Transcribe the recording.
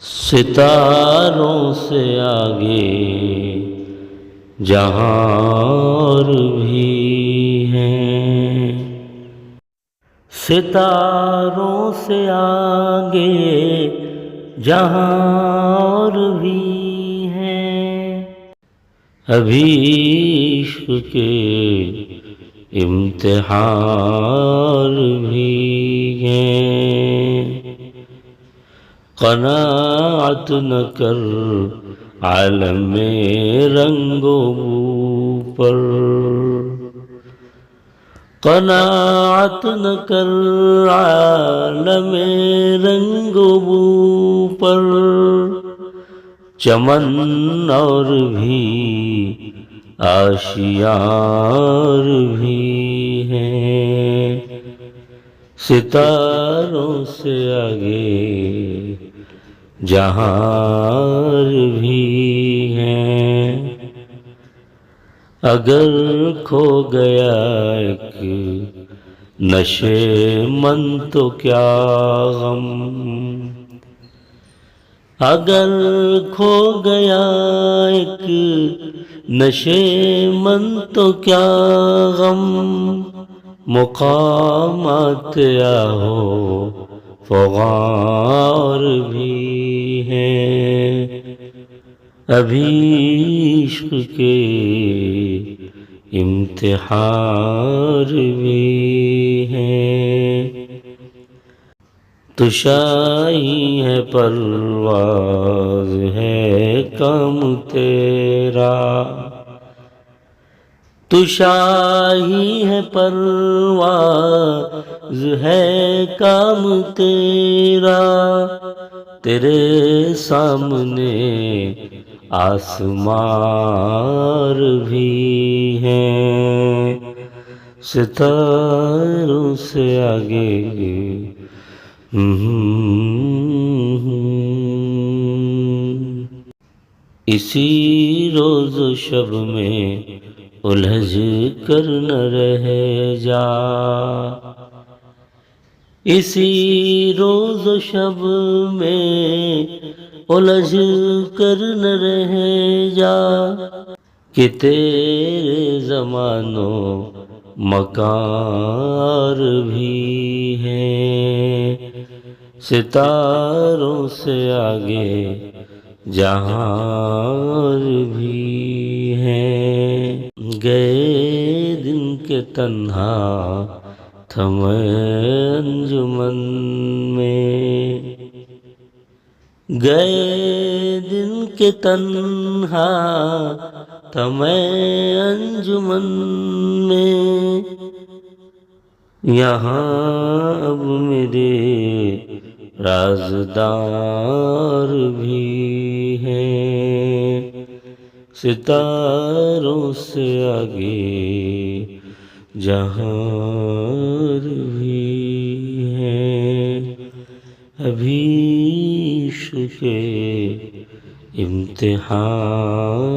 ستاروں سے آگے جہاں اور بھی ہیں، ستاروں سے آگے جہاں اور بھی ہیں، ابھی عشق کے امتحان بھی ہیں، قناعت نہ کر عالم رنگ و بو پر، قناعت نہ کر عالم رنگ و بو پر، چمن اور بھی آشیار بھی ہیں، ستاروں سے آگے جہاں بھی ہیں، اگر کھو گیا ایک نشے من تو کیا غم، اگر کھو گیا ایک نشے من تو کیا غم، مقامات آہو فغار بھی ہیں، ابھی عشق کے امتحان بھی ہیں، تو شاہی ہے پرواز ہے کام تیرا، تو شاہی ہے پرواز ہے کام تیرا، تیرے سامنے آسمان بھی ہیں، ستاروں سے آگے اسی روز و شب میں الجھ کر نہ رہ جا، اسی روز و شب میں الجھ کر نہ رہ جا، کہ تیرے زمان و مکان بھی ہیں، ستاروں سے آگے جہاں بھی ہیں، گئے دن کے تنہا تھا میں انجمن میں، گئے دن کے تنہا تھا میں انجمن میں، یہاں اب میرے رازدار بھی ہیں، ستاروں سے آگے جہاں بھی ہیں، ابھی عشق کے امتحان